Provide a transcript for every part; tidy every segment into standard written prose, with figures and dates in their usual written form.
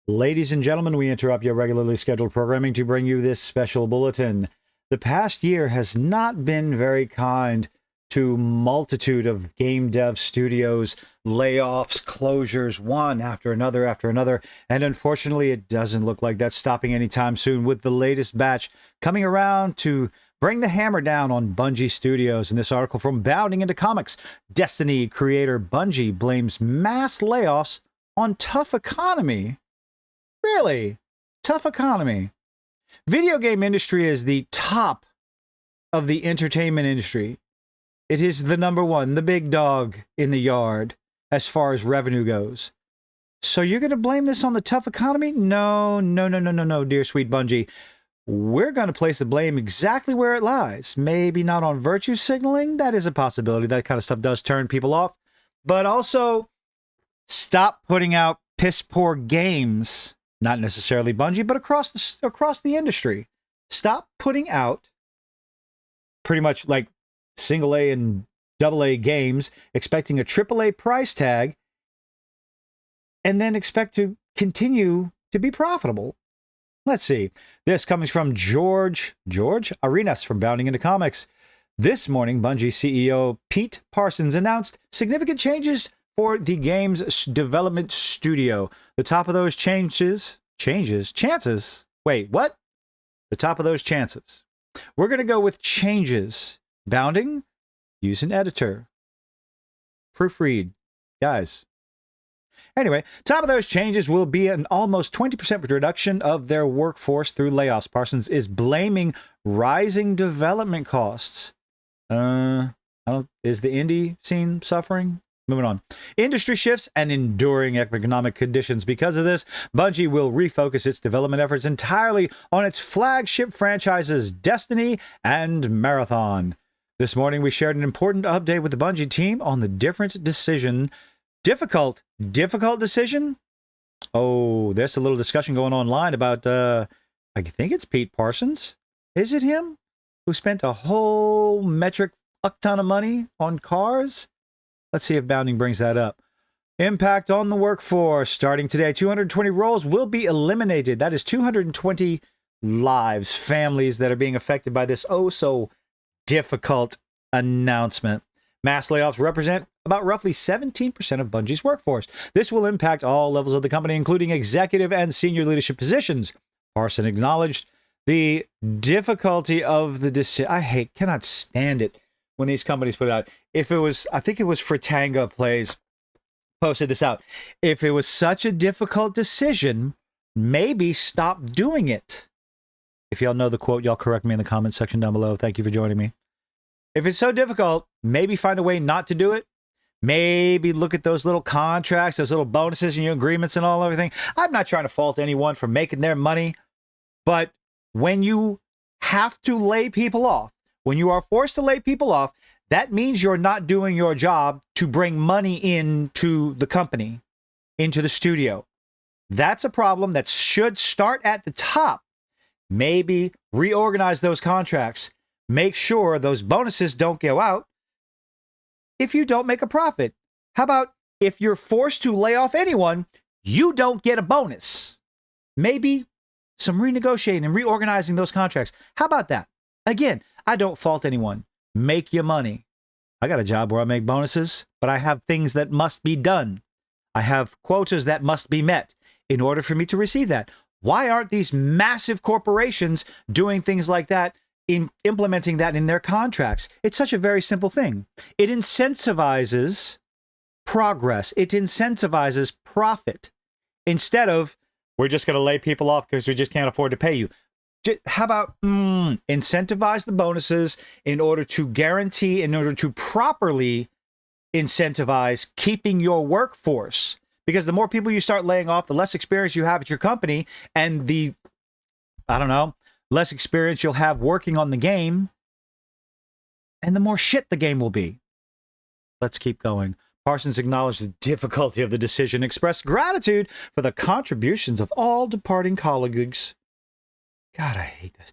Ladies and gentlemen, we interrupt your regularly scheduled programming to bring you this special bulletin. The past year has not been very kind to multitude of game dev studios, layoffs, closures, one after another, and unfortunately it doesn't look like that's stopping anytime soon, with the latest batch coming around to bring the hammer down on Bungie Studios. In this article from Bounding into Comics, Destiny creator Bungie blames mass layoffs on tough economy. Really? Tough economy. Video game industry is the top of the entertainment industry. It is the number one, the big dog in the yard as far as revenue goes. So you're going to blame this on the tough economy? No, dear sweet Bungie. We're going to place the blame exactly where it lies. Maybe not on virtue signaling. That is a possibility. That kind of stuff does turn people off. But also, stop putting out piss poor games. Not necessarily Bungie, but across the industry. Stop putting out pretty much like single A and double A games, expecting a triple A price tag, and then expect to continue to be profitable. Let's see. This comes from George Arenas from Bounding into Comics. This morning, Bungie CEO Pete Parsons announced significant changes for the game's development studio. The top of those chances? Wait, what? The top of those chances. We're going to go with changes. Bounding, use an editor. Proofread. Guys. Anyway, top of those changes will be an almost 20% reduction of their workforce through layoffs. Parsons is blaming rising development costs. Is the indie scene suffering? Moving on. Industry shifts and enduring economic conditions. Because of this, Bungie will refocus its development efforts entirely on its flagship franchises, Destiny and Marathon. This morning, we shared an important update with the Bungie team on the difficult decision? Oh, there's a little discussion going online about, I think it's Pete Parsons. Is it him? Who spent a whole metric fuck ton of money on cars? Let's see if Bounding brings that up. Impact on the workforce. Starting today, 220 roles will be eliminated. That is 220 lives, families that are being affected by this so difficult announcement. Mass layoffs represent about roughly 17% of Bungie's workforce. This will impact all levels of the company, including executive and senior leadership positions. Parsons acknowledged the difficulty of the decision. Cannot stand it when these companies put it out. I think it was Fratanga Plays posted this out. If it was such a difficult decision, maybe stop doing it. If y'all know the quote, y'all correct me in the comments section down below. Thank you for joining me. If it's so difficult, maybe find a way not to do it. Maybe look at those little contracts, those little bonuses and your agreements and everything. I'm not trying to fault anyone for making their money, but when you have to lay people off, when you are forced to lay people off, that means you're not doing your job to bring money into the company, into the studio. That's a problem that should start at the top. Maybe reorganize those contracts. Make sure those bonuses don't go out if you don't make a profit. How about if you're forced to lay off anyone, you don't get a bonus? Maybe some renegotiating and reorganizing those contracts. How about that? Again, I don't fault anyone. Make your money. I got a job where I make bonuses, but I have things that must be done. I have quotas that must be met in order for me to receive that. Why aren't these massive corporations doing things like that, implementing that in their contracts? It's such a very simple thing. It incentivizes progress. It incentivizes profit. Instead of, we're just going to lay people off because we just can't afford to pay you. How about incentivize the bonuses in order to guarantee, in order to properly incentivize keeping your workforce? Because the more people you start laying off, the less experience you have at your company, and the, less experience you'll have working on the game, and the more shit the game will be. Let's keep going. Parsons acknowledged the difficulty of the decision, expressed gratitude for the contributions of all departing colleagues. God, I hate this.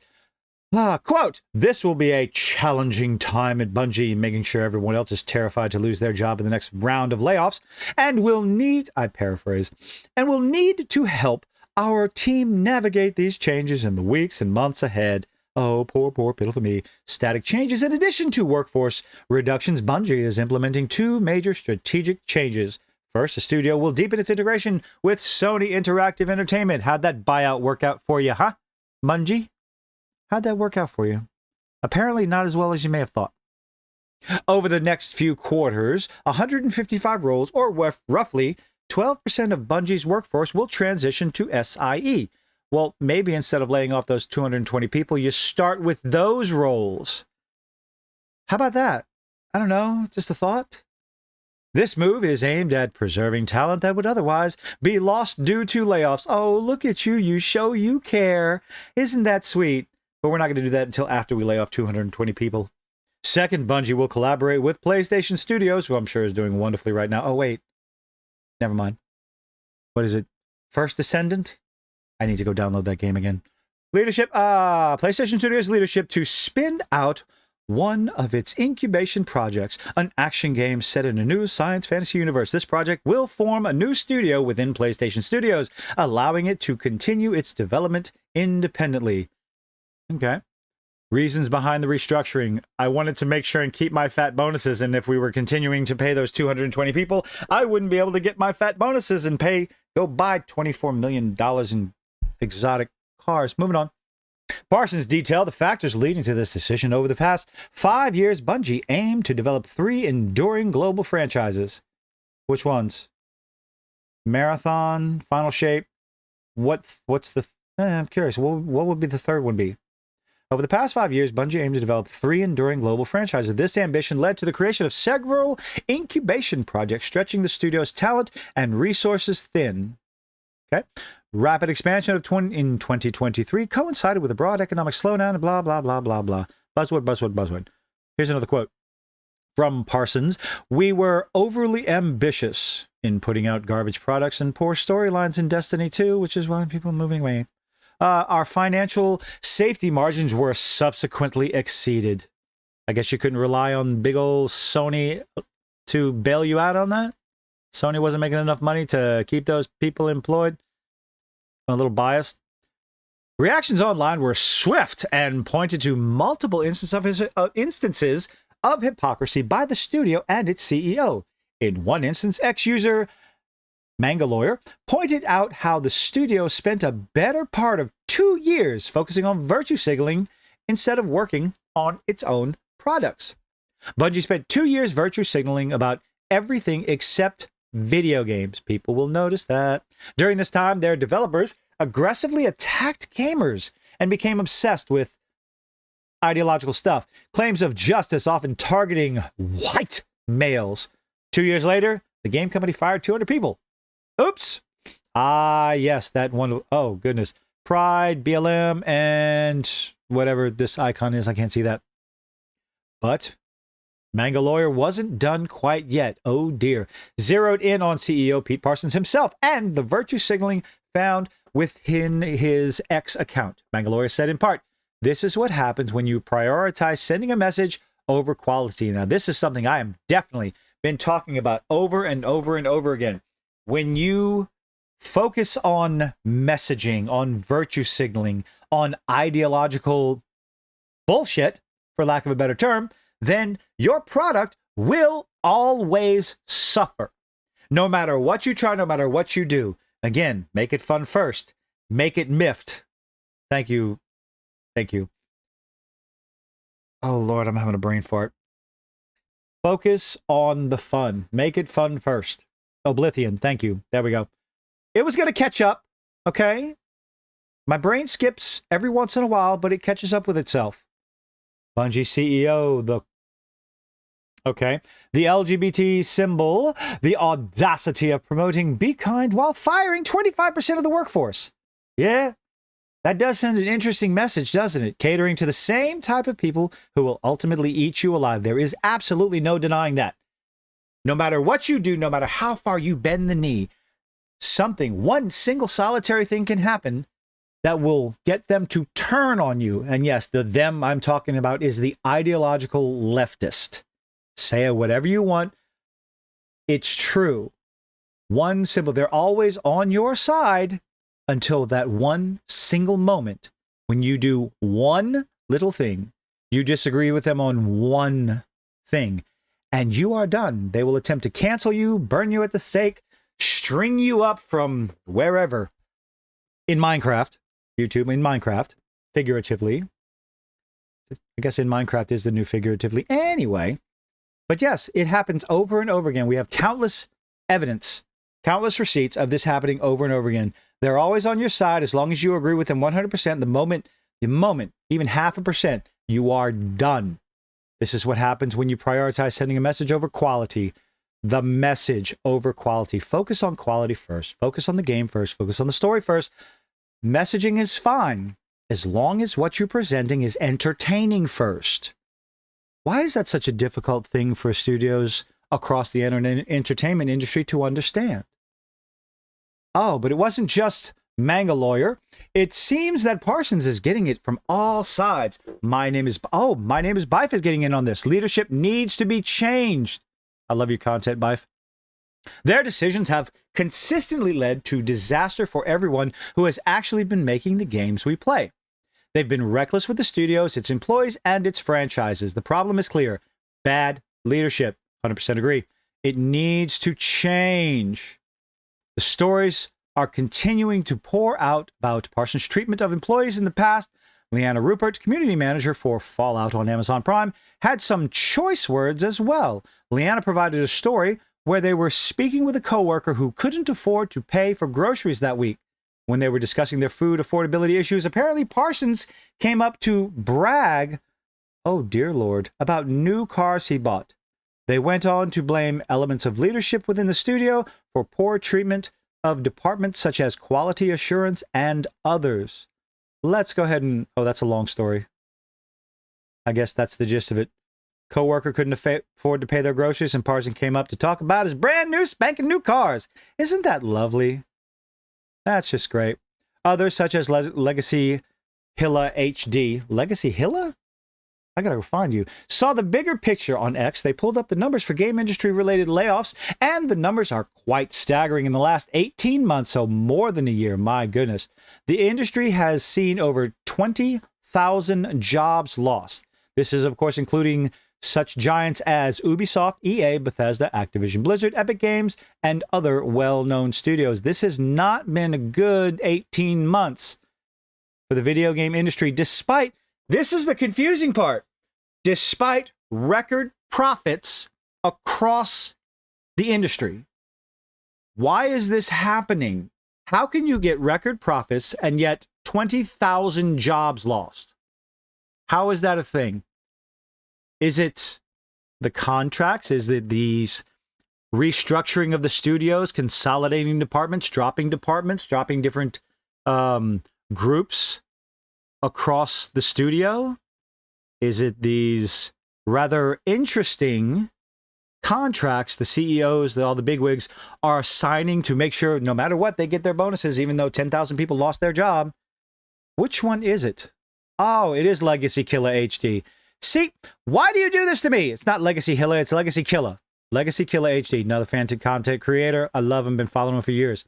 Quote, this will be a challenging time at Bungie, making sure everyone else is terrified to lose their job in the next round of layoffs, and will need, I paraphrase, and will need to help our team navigate these changes in the weeks and months ahead. Oh, poor, pitiful me. Static changes. In addition to workforce reductions, Bungie is implementing two major strategic changes. First, the studio will deepen its integration with Sony Interactive Entertainment. How'd that buyout work out for you, huh? Bungie? How'd that work out for you? Apparently not as well as you may have thought. Over the next few quarters, 155 roles, or roughly 12% of Bungie's workforce, will transition to SIE. Well, maybe instead of laying off those 220 people, you start with those roles. How about that? I don't know, just a thought. This move is aimed at preserving talent that would otherwise be lost due to layoffs. Oh, look at you. You show you care. Isn't that sweet? But we're not going to do that until after we lay off 220 people. Second, Bungie will collaborate with PlayStation Studios, who I'm sure is doing wonderfully right now. Oh, wait. Never mind. What is it? First Descendant? I need to go download that game again. Leadership. PlayStation Studios leadership to spin out one of its incubation projects, an action game set in a new science fantasy universe. This project will form a new studio within PlayStation Studios, allowing it to continue its development independently. Okay. Reasons behind the restructuring. I wanted to make sure and keep my fat bonuses, and if we were continuing to pay those 220 people, I wouldn't be able to get my fat bonuses and go buy $24 million in exotic cars. Moving on. Parsons detailed the factors leading to this decision. Over the past 5 years, Bungie aimed to develop 3 enduring global franchises. Which ones? Marathon, Final Shape. What's the... I'm curious. What would be the third one be? Over the past 5 years, Bungie aimed to develop 3 enduring global franchises. This ambition led to the creation of several incubation projects, stretching the studio's talent and resources thin. Okay. Rapid expansion in 2023 coincided with a broad economic slowdown and blah, blah, blah, blah, blah. Buzzword. Here's another quote from Parsons. We were overly ambitious in putting out garbage products and poor storylines in Destiny 2, which is why people are moving away. Our financial safety margins were subsequently exceeded. I guess you couldn't rely on big old Sony to bail you out on that? Sony wasn't making enough money to keep those people employed? I'm a little biased. Reactions online were swift and pointed to multiple instances of hypocrisy by the studio and its CEO. In one instance, ex-user Mangalawyer pointed out how the studio spent a better part of 2 years focusing on virtue signaling instead of working on its own products. Bungie spent 2 years virtue signaling about everything except video games. People will notice that. During this time, their developers aggressively attacked gamers and became obsessed with ideological stuff. Claims of justice often targeting white males. 2 years later, the game company fired 200 people. Oops. Yes, that one. Oh, goodness. Pride, BLM, and whatever this icon is. I can't see that. But Mangalawyer wasn't done quite yet. Oh, dear. Zeroed in on CEO Pete Parsons himself and the virtue signaling found within his X account. Mangalawyer said in part, this is what happens when you prioritize sending a message over quality. Now, this is something I am definitely been talking about over and over and over again. When you focus on messaging, on virtue signaling, on ideological bullshit, for lack of a better term, then your product will always suffer. No matter what you try, no matter what you do. Again, make it fun first. Make it miffed. Thank you. Thank you. Oh, Lord, I'm having a brain fart. Focus on the fun. Make it fun first. Oblivion, thank you. There we go. It was going to catch up, okay? My brain skips every once in a while, but it catches up with itself. Bungie CEO, the LGBT symbol, the audacity of promoting Be Kind while firing 25% of the workforce. Yeah, that does send an interesting message, doesn't it? Catering to the same type of people who will ultimately eat you alive. There is absolutely no denying that. No matter what you do, no matter how far you bend the knee, one single solitary thing can happen that will get them to turn on you. And yes, the them I'm talking about is the ideological leftist. Say whatever you want. It's true. They're always on your side, until that one single moment when you do one little thing. You disagree with them on one thing, and you are done. They will attempt to cancel you, burn you at the stake, string you up from wherever. In Minecraft, YouTube, in Minecraft, figuratively. I guess in Minecraft is the new figuratively. Anyway, but yes, it happens over and over again. We have countless evidence, countless receipts of this happening over and over again. They're always on your side as long as you agree with them 100%. The moment, even 0.5%, you are done. This is what happens when you prioritize sending a message over quality. The message over quality. Focus on quality first. Focus on the game first. Focus on the story first. Messaging is fine as long as what you're presenting is entertaining first. Why is that such a difficult thing for studios across the entertainment industry to understand? Oh, but it wasn't just Manga Lawyer. It seems that Parsons is getting it from all sides. My name is Bife is getting in on this. Leadership needs to be changed. I love your content, Bife. Their decisions have consistently led to disaster for everyone who has actually been making the games we play. They've been reckless with the studios, its employees, and its franchises. The problem is clear. Bad leadership. 100% agree. It needs to change. The stories are continuing to pour out about Parsons' treatment of employees in the past. Leanna Rupert, community manager for Fallout on Amazon Prime, had some choice words as well. Leanna provided a story where they were speaking with a coworker who couldn't afford to pay for groceries that week. When they were discussing their food affordability issues, apparently Parsons came up to brag, oh dear Lord, about new cars he bought. They went on to blame elements of leadership within the studio for poor treatment of departments such as quality assurance and others. Let's go ahead and... oh, that's a long story. I guess that's the gist of it. Coworker couldn't afford to pay their groceries, and Parsons came up to talk about his brand new spanking new cars. Isn't that lovely? That's just great. Others, such as Legacy Hilla HD. Legacy Hilla? I gotta go find you. Saw the bigger picture on X. They pulled up the numbers for game industry related layoffs, and the numbers are quite staggering in the last 18 months, so more than a year. My goodness. The industry has seen over 20,000 jobs lost. This is, of course, including such giants as Ubisoft, EA, Bethesda, Activision Blizzard, Epic Games, and other well-known studios. This has not been a good 18 months for the video game industry, despite... this is the confusing part. Despite record profits across the industry. Why is this happening? How can you get record profits and yet 20,000 jobs lost? How is that a thing? Is it the contracts? Is it these restructuring of the studios, consolidating departments, dropping different groups across the studio? Is it these rather interesting contracts the CEOs, all the bigwigs are signing to make sure no matter what they get their bonuses, even though 10,000 people lost their job? Which one is it? Oh, it is Legacy Killer HD. See, why do you do this to me? It's not Legacy Hilla, it's Legacy Killer. Legacy Killer HD, another fantastic content creator. I love him, been following him for years.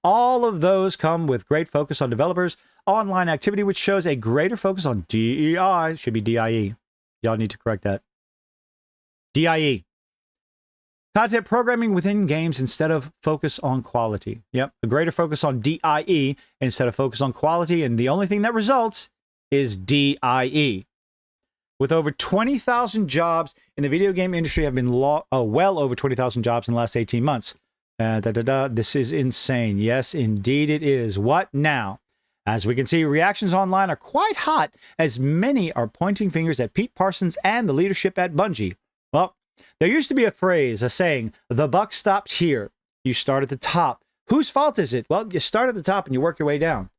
All of those come with great focus on developers, online activity, which shows a greater focus on DEI. Should be DIE. Y'all need to correct that. DIE. Content programming within games instead of focus on quality. Yep, a greater focus on DIE instead of focus on quality, and the only thing that results is DIE. With over 20,000 jobs in the video game industry have been well over 20,000 jobs in the last 18 months. This is insane. Yes, indeed it is. What now? As we can see, reactions online are quite hot, as many are pointing fingers at Pete Parsons and the leadership at Bungie. Well, there used to be a phrase, a saying, the buck stops here. You start at the top. Whose fault is it? Well, you start at the top and you work your way down.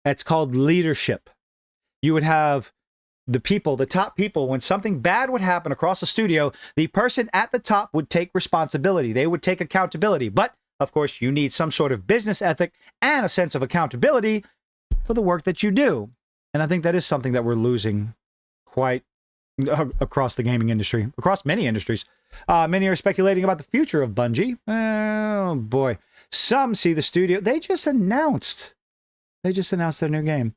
That's called leadership. You would have the people, the top people, when something bad would happen across the studio, the person at the top would take responsibility. They would take accountability. But, of course, you need some sort of business ethic and a sense of accountability for the work that you do. And I think that is something that we're losing quite across the gaming industry, across many industries. Many are speculating about the future of Bungie. Oh, boy. Some see the studio. They just announced They just announced their new game.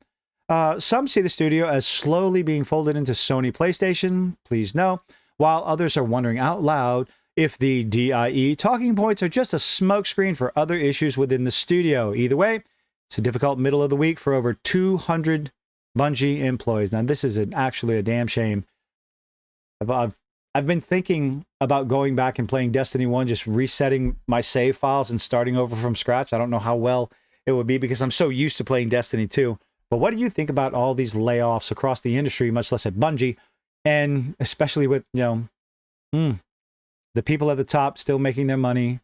Some see the studio as slowly being folded into Sony PlayStation, please no, while others are wondering out loud if the DIE talking points are just a smokescreen for other issues within the studio. Either way, it's a difficult middle of the week for over 200 Bungie employees. Now, this is actually a damn shame. I've been thinking about going back and playing Destiny 1, just resetting my save files and starting over from scratch. I don't know how well it would be because I'm so used to playing Destiny 2. But what do you think about all these layoffs across the industry, much less at Bungie, and especially with, the people at the top still making their money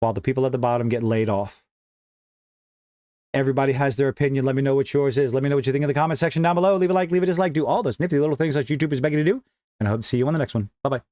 while the people at the bottom get laid off? Everybody has their opinion. Let me know what yours is. Let me know what you think in the comment section down below. Leave a like, leave a dislike, do all those nifty little things that YouTube is begging you to do. And I hope to see you on the next one. Bye-bye.